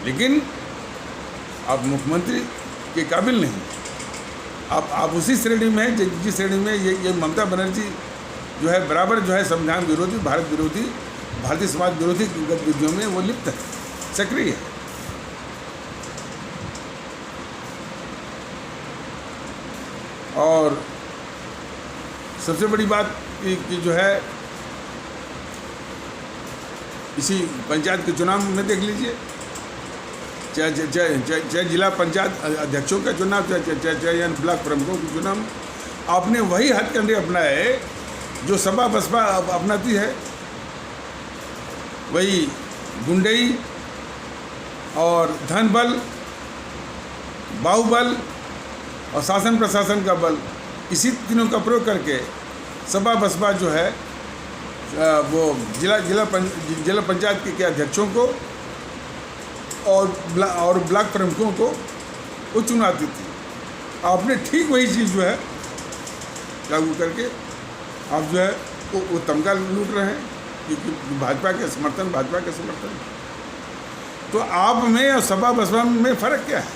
लेकिन आप मुख्यमंत्री के काबिल नहीं, आप उसी श्रेणी में हैं जिस श्रेणी में ये ममता बनर्जी जो है बराबर जो है संविधान विरोधी, भारत विरोधी, भारतीय समाज विरोधी गतिविधियों में वो लिप्त है, सक्रिय है। और सबसे बड़ी बात कि जो है इसी पंचायत के चुनाव में देख लीजिए, चाहे जिला पंचायत अध्यक्षों का चुनाव, चाहे ब्लॉक प्रमुखों के चुनाव, आपने वही हथकंडे अपनाए जो सपा बसपा अपनाती है, वही गुंडई और धन बल, बाहुबल और शासन प्रशासन का बल, इसी तीनों का प्रयोग करके सपा बसपा जो है वो जिला पंचायत के अध्यक्षों को और ब्लॉक प्रमुखों को वो चुनाती थी। आपने ठीक वही चीज़ जो है लागू करके आप जो है वो तमगा लूट रहे हैं कि भाजपा के समर्थन। तो आप में और सपा बसपा में फ़र्क क्या है?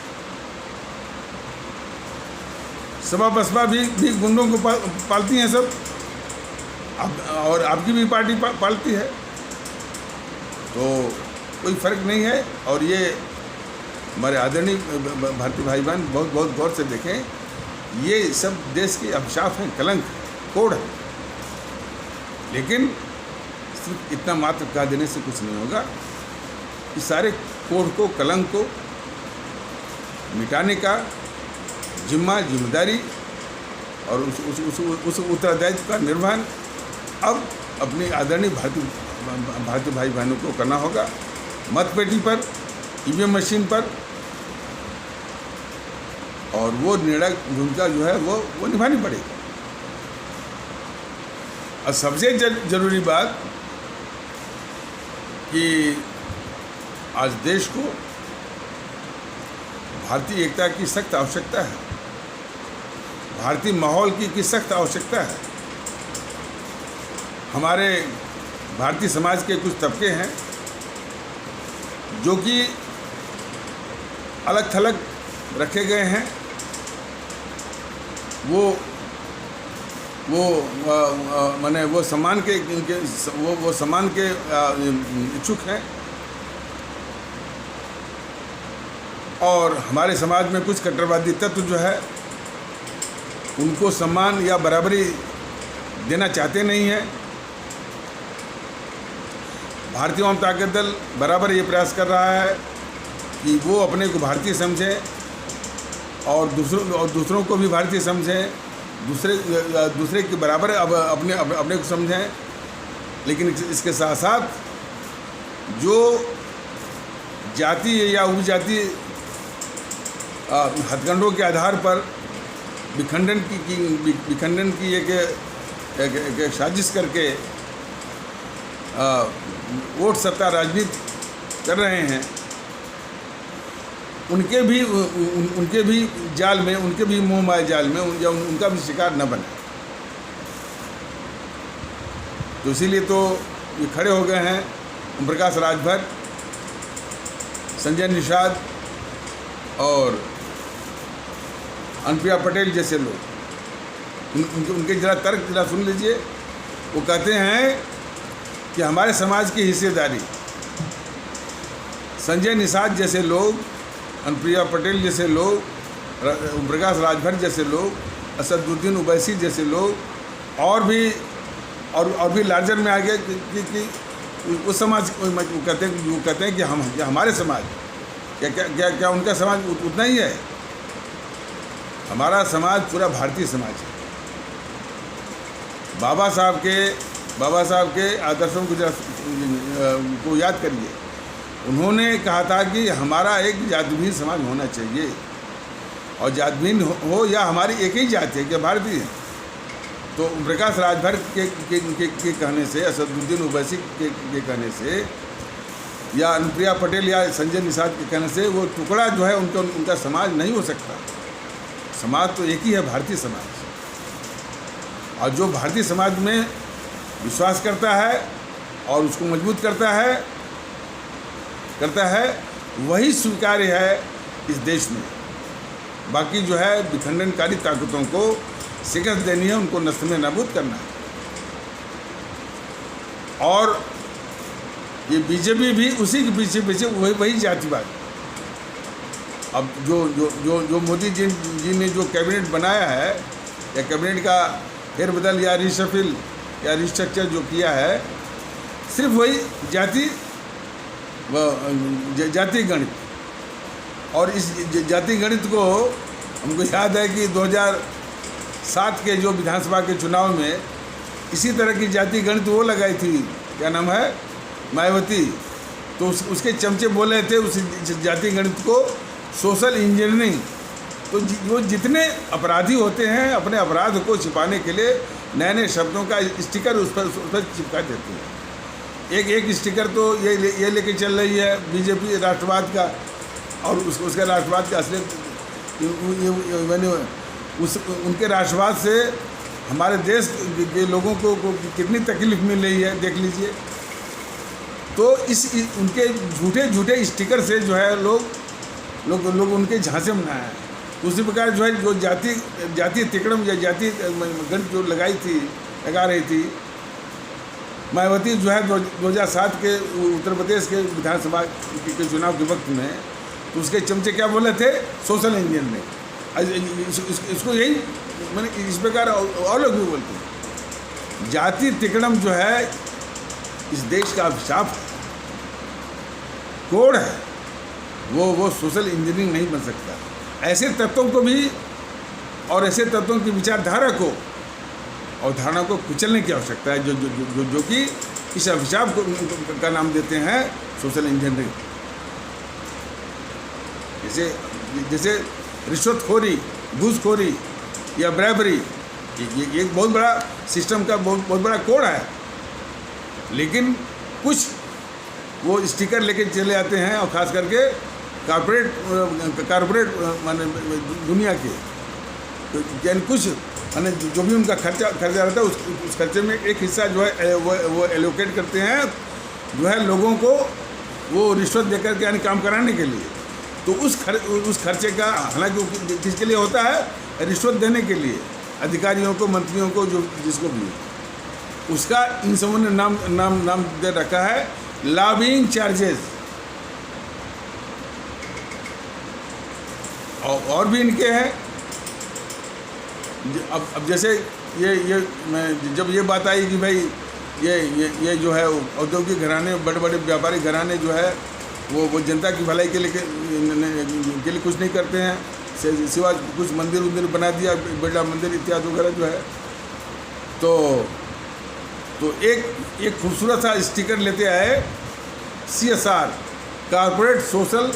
सपा बसपा भी गुंडों को पालती हैं सब, और आपकी भी पार्टी पालती है, तो कोई फ़र्क नहीं है। और ये हमारे आदरणीय भारतीय भाई बहन बहुत गौर से देखें, ये सब देश के अभिशाप हैं, कलंक, कोड है। लेकिन सिर्फ इतना मात्र कह देने से कुछ नहीं होगा। इस सारे कोड को, कलंक को मिटाने का जिम्मेदारी और उस उत्तरदायित्व का निर्वहन अब अपनी आदरणीय भारतीय भारतीय भाई बहनों को करना होगा। मतपेटी पर, ईवीएम मशीन पर, और वो निर्णायक भूमिका जो है वो निभानी पड़ेगी। और सबसे जरूरी बात कि आज देश को भारतीय एकता की सख्त आवश्यकता है, भारतीय माहौल की सख्त आवश्यकता है। हमारे भारतीय समाज के कुछ तबके हैं जो कि अलग थलग रखे गए हैं, माने वो सम्मान के वो सम्मान के इच्छुक हैं, और हमारे समाज में कुछ कट्टरवादी तत्व जो है उनको सम्मान या बराबरी देना चाहते नहीं हैं। भारतीय जनता दल बराबर ये प्रयास कर रहा है कि वो अपने को भारतीय समझें और दूसरों को भी भारतीय समझें, दूसरे के बराबर अब अपने को समझें। लेकिन इसके साथ साथ जो जाति या उपजाति हथकंडों के आधार पर विखंडन की एक साजिश करके वोट सत्ता राजनीति कर रहे हैं, उनके भी जाल में, उनके भी मोह माया जाल में उनका भी शिकार न बने। तो इसीलिए तो ये खड़े हो गए हैं ओम प्रकाश राजभर, संजय निषाद और अनुप्रिया पटेल जैसे लोग। उनके जरा तर्क जरा सुन लीजिए। वो कहते हैं कि हमारे समाज की हिस्सेदारी, संजय निषाद जैसे लोग, अनुप्रिया पटेल जैसे लोग, ओम प्रकाश राजभर जैसे लोग, असदुद्दीन ओवैसी जैसे लोग और भी लार्जर में आ गए कि उस समाज वो कहते हैं कि हमारे समाज क्या उनका समाज उतना ही है? हमारा समाज पूरा भारतीय समाज है। बाबा साहब के आदर्शों को याद करिए। उन्होंने कहा था कि हमारा एक जातिहीन समाज होना चाहिए, और जातिहीन हो या हमारी एक ही जाति है कि भारतीय है। तो ओम प्रकाश राजभर के कहने से, असदुद्दीन ओवैसी के कहने से, या अनुप्रिया पटेल या संजय निषाद के कहने से वो टुकड़ा जो है उनका समाज नहीं हो सकता। समाज तो एक ही है, भारतीय समाज। और जो भारतीय समाज में विश्वास करता है और उसको मजबूत करता है वही स्वीकार्य है इस देश में। बाकी जो है विखंडनकारी ताकतों को शिकस्त देनी है, उनको नष्ट में नाबूद करना है। और ये बीजेपी भी उसी के पीछे वही जातिवाद। अब जो मोदी जी ने जो कैबिनेट बनाया है, या कैबिनेट का फेरबदल या रिशफल या रिस्ट्रक्चर जो किया है, सिर्फ वही जाति गणित। और इस जाति गणित को हमको याद है कि 2007 के जो विधानसभा के चुनाव में इसी तरह की जाति गणित वो लगाई थी, क्या नाम है, मायावती। तो उसके चमचे बोले थे उस जाति गणित को सोशल इंजीनियरिंग। तो वो जितने अपराधी होते हैं अपने अपराध को छिपाने के लिए नए नए शब्दों का स्टिकर उस पर चिपका देते हैं। एक स्टिकर तो ये लेके चल रही है बीजेपी राष्ट्रवाद का, और उसका राष्ट्रवाद का असली उनके राष्ट्रवाद से हमारे देश के लोगों को कितनी तकलीफ मिल रही है, देख लीजिए। तो उनके झूठे स्टिकर से जो है लोग उनके झांसे में आए। उसी प्रकार जो है जो जाति तिकड़म या जाति गणित जो लगा रही थी मायावती जो है 2007 के उत्तर प्रदेश के विधानसभा के चुनाव के वक्त में, तो उसके चमचे क्या बोले थे, सोशल इंजीनियरिंग। इसको यही मैंने इस प्रकार और लोग भी बोलते हैं। जाति तिकड़म जो है इस देश का अभिशाप है, कोड है, वो सोशल इंजीनियरिंग नहीं बन सकता। ऐसे तत्वों को भी और ऐसे तत्वों की विचारधारा को और धारणा को कुचलने की आवश्यकता है जो कि इस अभिशाप का नाम देते हैं सोशल इंजीनियरिंग। जैसे रिश्वतखोरी, घूसखोरी या ब्राइबरी, ये एक बहुत बड़ा सिस्टम का बहुत बड़ा कोड है। लेकिन कुछ वो स्टिकर लेके चले आते हैं, और ख़ास करके कारपोरेट माने दुनिया के, तो यानी कुछ माने जो भी उनका खर्चा रहता है उस खर्चे में एक हिस्सा जो है वो एलोकेट करते हैं, जो है लोगों को वो रिश्वत देकर के यानी काम कराने के लिए। तो उस खर्चे का, हालांकि किसके लिए होता है, रिश्वत देने के लिए, अधिकारियों को, मंत्रियों को, जो जिसको भी, उसका इन सबों ने नाम दे रखा है लॉबिंग चार्जेस। और भी इनके हैं। अब जैसे ये मैं जब ये बात आई कि भाई ये जो है औद्योगिक घराने, बड़े बड़े व्यापारिक घराने जो है वो जनता की भलाई के लिए कुछ नहीं करते हैं, सिवा कुछ मंदिर बना दिया, बिरला मंदिर इत्यादि वगैरह जो है। तो एक खूबसूरत सा स्टिकर लेते आए, CSR, कॉर्पोरेट सोशल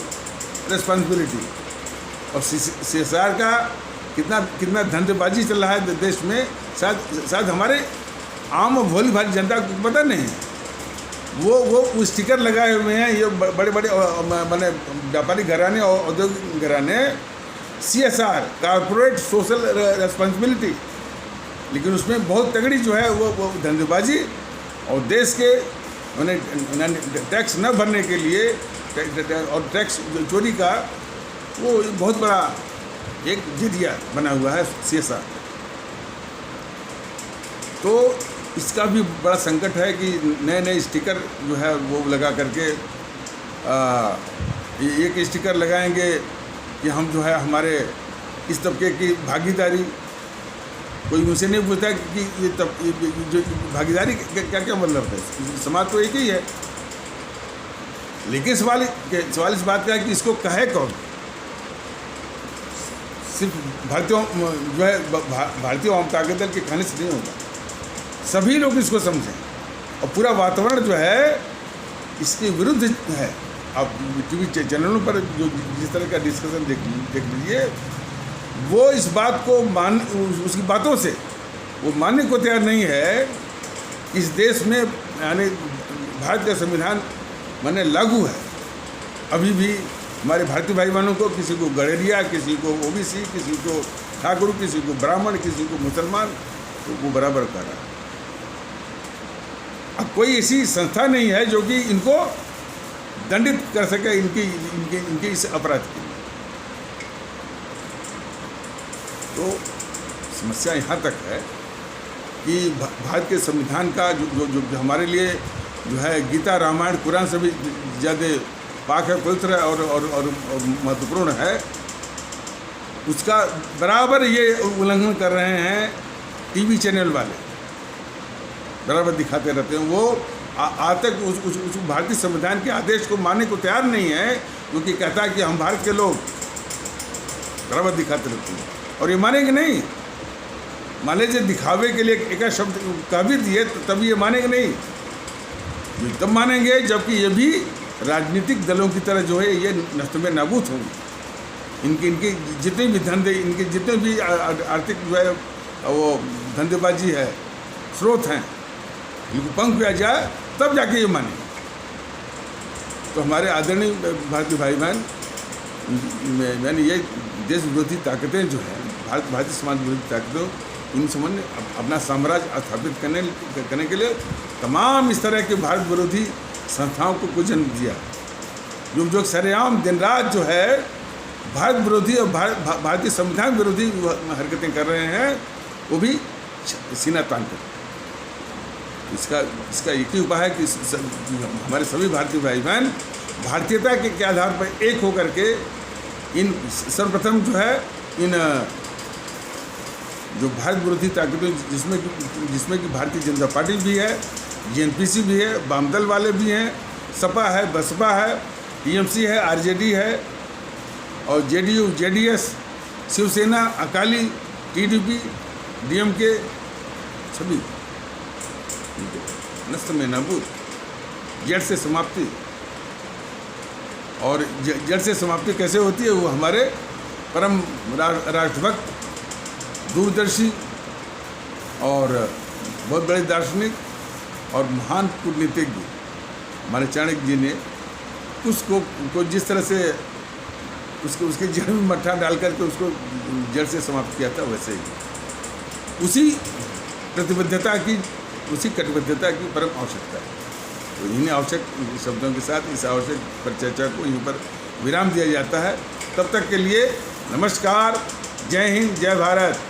रिस्पॉन्सिबिलिटी। और CSR का कितना धंधेबाजी चल रहा है देश में, शायद हमारे आम और भोली भाली जनता को पता नहीं है। वो स्टिकर लगाए हुए हैं ये बड़े बड़े माने व्यापारिक घराने और औद्योगिक घराने, CSR, कॉर्पोरेट सोशल रिस्पॉन्सिबिलिटी। लेकिन उसमें बहुत तगड़ी जो है वो धंधेबाजी और देश के माने टैक्स न भरने के लिए और टैक्स चोरी का वो बहुत बड़ा एक जरिया बना हुआ है CSR। तो इसका भी बड़ा संकट है कि नए स्टिकर जो है वो लगा करके एक स्टिकर लगाएंगे कि हम जो है हमारे इस तबके की भागीदारी, कोई मुझसे नहीं पूछता कि ये जो भागीदारी क्या मतलब है, समाज तो एक ही है। लेकिन सवाल इस बात का है कि इसको कहे कौन। सिर्फ भारतीय आम दल के कहने से नहीं होगा, सभी लोग इसको समझें और पूरा वातावरण जो है इसके विरुद्ध है। आप टीवी चैनलों पर जो जिस तरह का डिस्कशन देख लीजिए, वो इस बात को उसकी बातों से वो मानने को तैयार नहीं है कि इस देश में यानी भारत का संविधान माने लागू है। अभी भी हमारे भारतीय भाई बहनों को, किसी को गड़ेरिया, किसी को OBC, किसी को ठाकुर, किसी को ब्राह्मण, किसी को मुसलमान, तो वो बराबर कर रहा है। अब कोई ऐसी संस्था नहीं है जो कि इनको दंडित कर सके इनके इस अपराध के लिए। तो समस्या यहाँ तक है कि भारत के संविधान का जो हमारे लिए जो है गीता, रामायण, कुरान से भी ज़्यादा पाक है, पवित्र है और महत्वपूर्ण है, उसका बराबर ये उल्लंघन कर रहे हैं टीवी चैनल वाले, बराबर दिखाते रहते हैं। वो आज तक उस भारतीय संविधान के आदेश को मानने को तैयार नहीं है, क्योंकि कहता है कि हम भारत के लोग, बराबर दिखाते रहते हैं। और ये मानेंगे नहीं। मान लीजिए दिखावे के लिए एक शब्द कह भी दिए तो तभी ये मानेंगे नहीं, ये तब मानेंगे जबकि ये भी राजनीतिक दलों की तरह जो है ये नष्ट में नाबूद होंगे। इनके जितने भी धंधे, इनके जितने भी आर्थिक जो है वो धंधेबाजी है, स्रोत हैं, इनको पंख किया जाए तब जाके ये माने। तो हमारे आदरणीय भारतीय भाई बहन, मैंने ये देश विरोधी ताकतें जो है, भारतीय समाज विरोधी ताकतों, इन समझ ने अपना साम्राज्य स्थापित करने के लिए तमाम इस तरह के भारत विरोधी संस्थाओं को जन्म दिया, जो सरेआम दिन रात जो है भारत विरोधी और भारतीय संविधान विरोधी हरकतें कर रहे हैं, वो भी सीना तान कर। इसका एक ही उपाय है कि हमारे सभी भारतीय भाई बहन भारतीयता के आधार पर एक होकर के इन सर्वप्रथम जो है इन जो भारत विरोधी ताकतें, जिसमें कि भारतीय जनता पार्टी भी है, JNPC भी है, वामदल वाले भी हैं, सपा है, बसपा है, TMC है, RJD है और JDU, JDS, Shiv Sena, Akali, TDP, DMK, सभी नष्ट में नाबूद, जड़ से समाप्ति। और जड़ से समाप्ति कैसे होती है? वो हमारे परम राष्ट्रभक्त, दूरदर्शी और बहुत बड़े दार्शनिक और महान कूटनीतिज्ञ हमारे चाणक्य जी ने उसको जिस तरह से उसके जड़ में मट्ठा डाल करके उसको जड़ से समाप्त किया था, वैसे ही उसी प्रतिबद्धता की, उसी कटिबद्धता की परम आवश्यकता है। तो इन्हीं आवश्यक शब्दों के साथ इस आवश्यक पर चर्चा को यहीं पर विराम दिया जाता है। तब तक के लिए नमस्कार, जय हिंद, जय भारत।